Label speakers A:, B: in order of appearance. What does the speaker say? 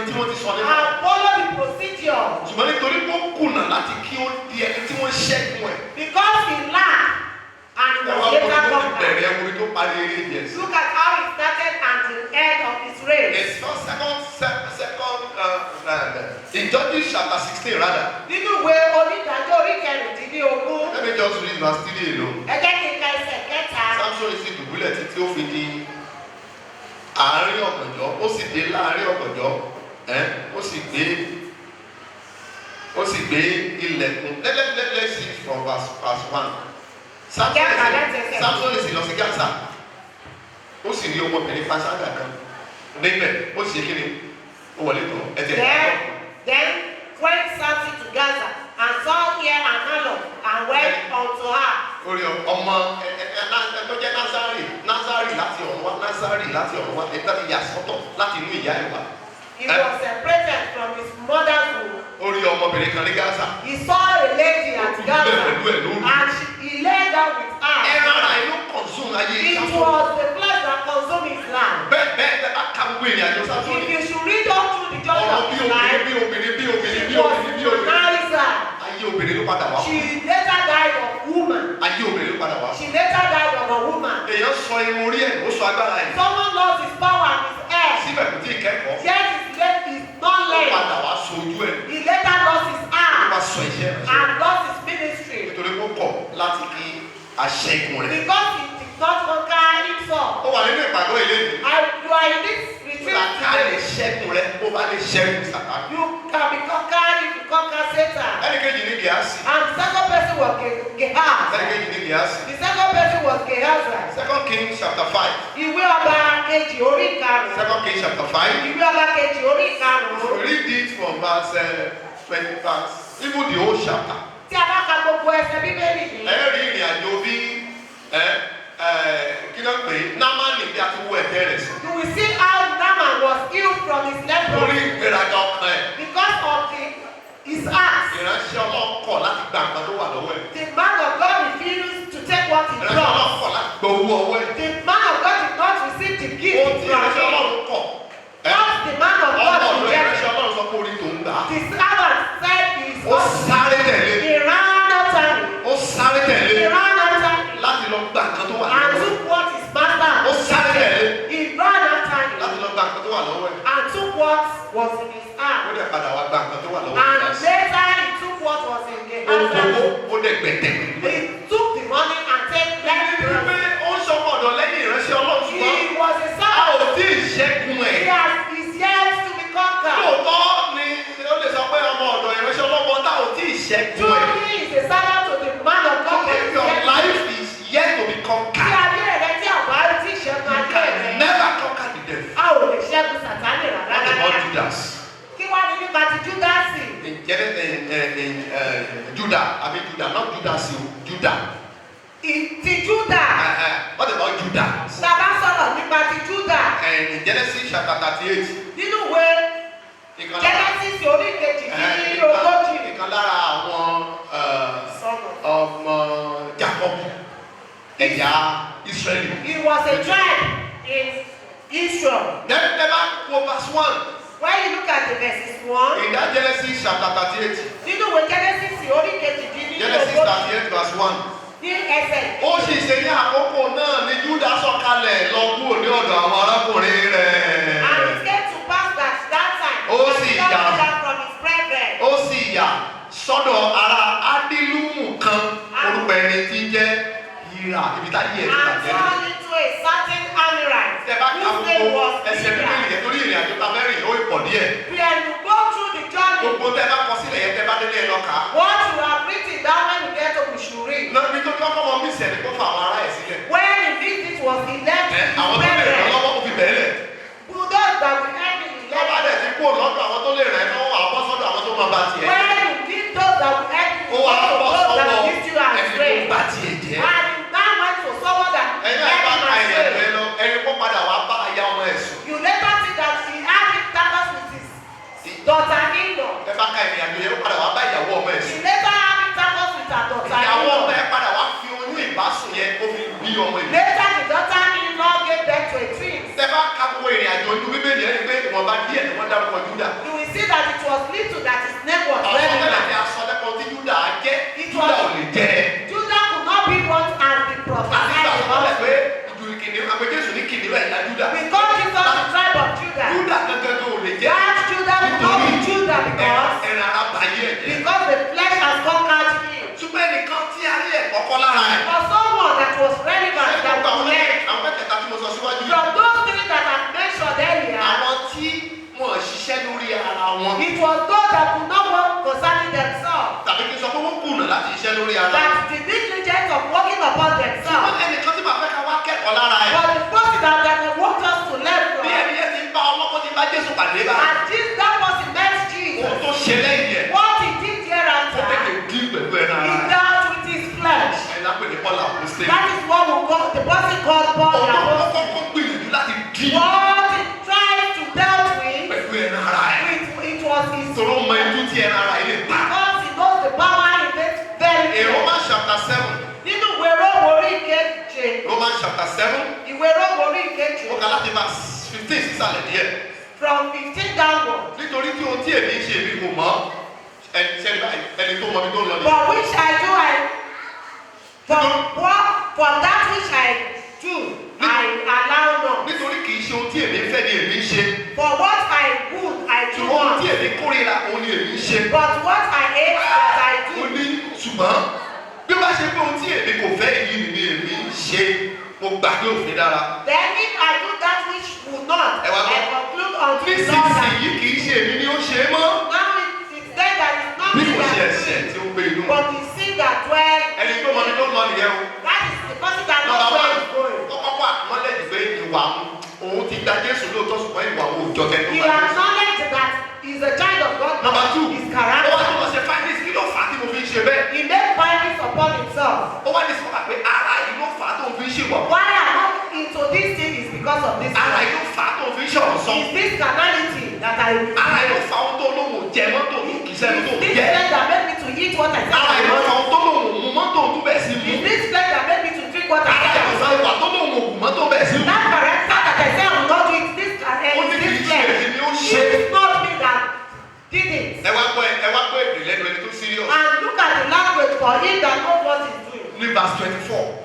A: tí wọ́n ti sọ nípa.
B: and follow the procedure.
A: Ṣùgbọ́n nítorí pé ó kùnà láti kí ó di ẹni tí wọ́n ṣẹ́gun ẹ̀.
B: Because he lacked and he
A: Ẹ wá
B: was
A: wo
B: later
A: tó ti
B: conquered.
A: bẹ̀rẹ̀ ẹ̀wọ̀n tó parí eré yẹn sí.
B: Look at how he started and the end of his race.
A: It's not in Judges chapter 16 rather.
B: Nínú ìwé onídàájọ́ orí kẹrìndínlógún.
A: Let me just read verse 3 alone.
B: Ẹ jẹ́ kí n ka ẹsẹ̀ kẹta.
A: Samson sì dùbúlẹ̀ títí ó fi di àárín ọ̀gànjọ́, ó sì dé láàárín ọ̀gànjọ́, ó sì gbé ilẹ̀kùn. Let's see from verse 1. Samson sì lọ sí Gaza, ó sì rí ọmọbìnrin panṣágà kan níbẹ̀, ó sì ṣe kí ni ó wọlé tó ẹ̀jẹ̀.
B: Then went Samson to Gaza and saw here an harlot and went unto her.
A: Orí ọmọ tó jẹ́ Nazari láti ọ̀run wá, ẹ̀ka ti yà sọ́tọ̀ láti inú ìyá ẹ̀ wá.
B: He was separated from his mother's womb.
A: Orí ọmọbìnrin kan ní Gaza.
B: He saw a lady at Gaza and he lay down with her.
A: Ẹran ara inú consume ayé
B: It
A: Samson.
B: was the flesh that consumed his land.
A: Bẹ́ẹ̀ bá ka gbogbo ìrìn àjò Samson.
B: If you should read all through the journey of his life,
A: bí obìnrin.
B: she was Marisa.
A: Ayé obìnrin ló padà wá.
B: She later died of woman.
A: Ayé obìnrin ló padà wá.
B: She later died of a woman.
A: Èèyàn sọ irun orí ẹ̀, ó sọ agbára ẹ̀.
B: Someone lost his power and his hair.
A: Síbẹ̀ kò tí ì kẹ́kọ̀ọ́.
B: Yet his leg is not
A: Ó
B: lame.
A: padà wá sojú ẹ̀.
B: He later lost his
A: Ó
B: arm
A: wá sọ iṣẹ́ rẹ̀.
B: and lost his ministry
A: Nítorí pé ó kọ̀ láti kí aṣẹ́gun rẹ̀.
B: because he did not conquer himself.
A: Ó wà nínú ìpàgọ́ ilé mi.
B: You are in this retreat
A: Ká lè
B: today.
A: ṣẹ́gun rẹ̀, bó bá lè ṣẹ́gun Sátánì.
B: You can be conquered if you conquer Satan.
A: Ẹnìkejì ní Gẹ̀ásì.
B: And the second person was Gehazi.
A: Ẹnìkejì ní Gẹ̀ásì.
B: The second person was Gehazi.
A: 2 Kings chapter 5.
B: Ìwé ọba kejì orí ìkarùn-ún.
A: 2 Kings chapter 5.
B: Ìwé ọba kejì orí ìkarùn-ún.
A: Read it from verse 20 verse, even the whole chapter.
B: Tí a bá ka gbogbo ẹsẹ̀ Bíbélì yìí.
A: Ẹ rí ìrìn àjò bí kí ló ń pè é Námánì bí a ti wọ ẹ̀tẹ́ rẹ̀ sí.
B: You will see how Naaman was healed from his
A: Lórí
B: leprosy
A: ìgbéraga ọkàn ẹ̀.
B: because of his acts.
A: Ìránṣẹ́ Ọlọ́run kọ̀ láti gba nǹkan tó wà lọ́wọ́ ẹ̀.
B: The man of God refused to take what he
A: Ìránṣẹ́ Ọlọ́run
B: brought.
A: kọ̀ láti gba owó ọwọ́ ẹ̀.
B: The man of God did not receive the gift
A: Ohun tí
B: from
A: ìránṣẹ́
B: him.
A: Ọlọ́run kọ̀.
B: What the man of God
A: Ọ̀dọ̀ ìránṣẹ́
B: rejected.
A: Ọlọ́run sọ pé orí tòun gbà á.
B: The servant said he is
A: Ó sáré tẹ̀lé.
B: He ran after him.
A: Ó sáré tẹ̀lé
B: He ran after him
A: láti lọ gba nǹkan tó wà
B: and
A: lọ́wọ́ ẹ̀.
B: took what his master
A: Ó sáré
B: had.
A: tẹ̀lé
B: He ran after
A: láti
B: him
A: lọ gba nǹkan tó wà lọ́wọ́ ẹ̀.
B: and took what was in his
A: Ó
B: hand.
A: dẹ̀ padà wá gba nǹkan tó wà lọ́wọ́
B: And
A: ẹ̀.
B: later he took what was in the
A: Ó gbowó,
B: hand.
A: ó dẹ̀ gbẹ̀tẹ̀.
B: He took the money and take
A: Ẹni
B: everything.
A: pé ó ń sọmọ ọ̀dọ̀ lẹ́yìn ìránṣẹ́ Ọlọ́run ṣùgbọ́n
B: He was a
A: a
B: servant.
A: ò tí ì ṣẹ́gun ẹ̀.
B: He is yet to be conquered.
A: Lóòótọ́ ni ó lè sọ pé ọmọ ọ̀dọ̀ ìránṣẹ́ Ọlọ́run tá ò tí ì ṣẹ́gun ẹ̀.
B: Truly he is a servant to the man of God.
A: Okay, your life is yet to be
B: Tí
A: conquered.
B: ayé rẹ tí àbá tí ìṣẹ́gun
A: You
B: ayé
A: can
B: rẹ.
A: never conquer the devil.
B: A ò lè ṣẹ́gun Sàtánì rárá
A: What about
B: rárá.
A: Judas?
B: Kí wá ní nípa ti Júdásì?
A: In Judah, I mean Judah, not Judas, Judah.
B: Ti Júdà.
A: What about Judah?
B: Bàbá sọ̀rọ̀ nípa ti Júdà.
A: And in Genesis chapter 38,
B: Nínú ìwé Genesis orí kejì ogójì.
A: ìkan lára àwọn ọmọ Jacob, ẹ̀yà Israeli.
B: He was a tribe in Israel.
A: Never go verse 1.
B: When you look at the verses 1.
A: In that Genesis chapter 38,
B: Nínú ìwé Genesis orí kejì
A: Genesis 38 verse 1.
B: ní ẹsẹ̀.
A: Ó sì ṣe ní àkókò náà ni Júdà sọ̀kalẹ̀ lọ kúrò ní ọ̀dọ̀ àwọn arákùnrin rẹ̀.
B: And it came to pass that time.
A: Ó
B: that
A: sì
B: he
A: yà.
B: gathered from his brethren.
A: Ó sì yà sọ́dọ̀ ará Adílúmù kan orúkọ ẹni tí jẹ́ Hírà ibi tá yẹ
B: And
A: ìbàjẹ́ ni.
B: turned into a certain Amorite.
A: Tẹ bá ka
B: Whose name
A: gbogbo
B: was
A: ẹsẹ̀ bíbélì
B: Hira.
A: yẹn torí ìrìn àjò ta fẹ́ rìn ó pọ̀ díẹ̀.
B: When you go through the journey,
A: Gbogbo tẹ bá kọ sílẹ̀ yẹn tẹ bá délé ẹ lọ kà á.
B: what you have written down when you get to we should read.
A: Lọ́bí tó kọ́kọ́ mọ mí sẹ̀ni kó fa àwọn ará ẹ̀ sílẹ̀.
B: When he did it was he left his
A: Àwọn tó lè ràn
B: brethren.
A: lọ́wọ́ kó fi bẹ̀ẹ́ lẹ̀.
B: Who those that will help him he
A: Lọ́ba
B: left.
A: dẹ̀ ti kú lọ́dọ̀ àwọn tó lè ràn ẹ́ lọ́wọ́ àbọ̀ sọ́dọ̀ àwọn tó máa bá tiẹ̀.
B: When you did those that will help
A: Ó
B: you,
A: wá
B: go to
A: bọ́
B: those that
A: sọ́wọ́
B: will give you
A: ẹni
B: astray.
A: tó bá tiẹ̀ jẹ́.
B: And you now went to someone that
A: Ẹ̀yin
B: helped
A: àgbà
B: him
A: ka ìrìn àjò
B: astray.
A: ẹ lọ ẹni kó padà wá bá aya ọmọ ẹ̀ sùn.
B: You later see that he had intercourse with his daughter-in-law.
A: Ẹ bá ka ìrìn àjò yẹn ó padà wá bá ìyàwó ọmọ ẹ̀
B: He
A: sùn.
B: later had intercourse with her
A: Ìyàwó
B: daughter-in-law.
A: ọmọ ẹ̀ padà wá fi oyún ìbásùn yẹn ó fi bí ọmọ ìlú.
B: Later the daughter-in-law gave birth
A: ìwọ̀nba díẹ̀ ni wọ́n dárúkọ Júdà.
B: You will see that it was little that his name was
A: Àwọn ọ̀sán
B: relevant.
A: tí a sọ lẹ́kọ̀ọ́ tí Júdà á jẹ́, Júdà ò lè jẹ́.
B: Judah could not be what has been
A: Àti
B: prophesied
A: ìgbà tó lẹ̀
B: about.
A: pé ìjòyè kìnìún, àpè Jésù ní kìnìún ẹ̀yà Júdà.
B: We call Jesus the tribe of Judah.
A: Júdà gangan ò lè jẹ́.
B: That Judah could not be Judah because
A: ẹran ara bàyẹ̀ ẹ̀jẹ̀.
B: the flesh has conquered him.
A: Ṣùgbọ́n ẹnìkan tí a rí ẹ̀kọ́ kọ́ lára ẹ̀.
B: For someone that was relevant, that
A: Àwọn
B: was led
A: mẹ́tẹ̀ẹ̀ta tí mo sọ síwájú yìí.
B: from those things that I mentioned earlier,
A: Àwọn tí wọ́n ṣiṣẹ́ lórí ara wọn.
B: it was those that could not work concerning themselves,
A: Tàbí kí n sọ pé wọ́n kùnà láti ṣiṣẹ́ lórí ara wọn.
B: that the negligence of working upon themselves.
A: Ṣùgbọ́n ẹnìkan tí màá fẹ́ ká wá kẹ́kọ̀ọ́ lára ẹ̀.
B: But the person that they want us to learn from,
A: Bí ẹni yẹn ti bá ọlọ́kọ́ ti bá Jésù pàdé bá.
B: and that person met
A: Ohun
B: Jesus.
A: tó ṣe lẹ́yìn ẹ̀.
B: What he did
A: Ó
B: hereafter,
A: tètè dín pẹ̀lú ẹran
B: he
A: ara ẹ̀.
B: dealt with his flesh.
A: Ẹ̀ lápè ní Paul Apostle.
B: That is what we call the person called Paul the
A: Ohun tó
B: Apostle.
A: kọ́kọ́ gbìyànjú láti dín
B: What he tried to deal with,
A: pẹ̀lú ẹran ara ẹ̀.
B: it was his
A: Ìṣòro mọ itú tí ẹran ara ẹ̀ lè ta.
B: because he knows the power in this very
A: In
B: thing.
A: Romans chapter 7.
B: Nínú ìwé Róòmù orí ìkeje,
A: Romans chapter 7.
B: ìwé Róòmù orí ìkeje,
A: Ó kà láti verse 15 sísàlẹ̀ díẹ̀.
B: from 15 downward,
A: Nítorí tí ohun tí èmi ń ṣe èmi kò mọ̀. Ẹni tó mọ ibi tó ń lọ ní.
B: for which I do for that which I do, I allow not.
A: Nítorí kì í ṣe ohun tí èmi ń fẹ́ ni èmi ń ṣe.
B: For what I would, I do
A: Ṣùgbọ́n ohun tí
B: not.
A: èmi kórìíra òun ni èmi ń ṣe.
B: But what I hate, that I
A: Ó
B: do.
A: ní ṣùgbọ́n bí ó bá ṣe pé ohun tí èmi kò fẹ́ èyí ni èmi ń ṣe. Mo gbà pé òfin dára.
B: Then if I do that which would not,
A: Ẹ wá gbọ́.
B: I conclude unto the Lord that
A: Nísinsìnyí kì í ṣe èmi ni ó ṣe é mọ́.
B: now it is then that is not
A: Bí
B: me
A: kò ṣe
B: that
A: ẹ̀ṣẹ̀
B: do
A: tí ó gbé inú.
B: it, but the sin that dwell.
A: Ẹni tó mọ ibi tó ń lọ nìyẹn o.
B: That is the person that
A: Nọ́mbà
B: knows where
A: wán,
B: he's going.
A: ó kọ́kọ́ acknowledge pé ìwà òun ti gba Jésù lóòótọ́ ṣùgbọ́n ìwà òun ò jọ tẹnu
B: He
A: bá Jésù.
B: acknowledged that he's a child of God.
A: Nọ́mbà 2,
B: His
A: ó wá
B: character.
A: tó lọ ṣe findings kí ló fà á tí mo fi ń ṣe bẹ́ẹ̀.
B: He made findings upon himself.
A: Ó wá ní sọ́kà pé ara yìí ló fà á tó fi ń ṣe wà.
B: Why I'm not into this thing is because of this.
A: Ara yìí ló fà á tó fi ń ṣe ọ̀rọ̀ sọ.
B: Is this carnality that I
A: Ara yìí ló fà á ohun tó lóhùn jẹ mọ́tò kì í sẹ́nu tó
B: this
A: jẹ.
B: flesh that made me to eat what I said
A: Ara
B: I
A: yìí ló fà á
B: want.
A: ohun tó lóhùn mú mọ́tò tó bẹ̀ sí
B: Is
A: mú.
B: this flesh that made me to drink what I
A: Ara
B: said
A: yìí
B: I
A: ló fà á
B: want.
A: ìwà tó lóhùn ògùn mọ́tò bẹ̀ sí mú.
B: That character that I said I will not do it, this
A: Ó ní kì í
B: this
A: ṣe
B: flesh.
A: èmi ni ó ṣe.
B: It is not me that did it.
A: Ẹ wá gbọ́ èdè lẹ́nu ẹni tó serious.
B: And look at the language for him that knows what he's doing.
A: Ní verse 24.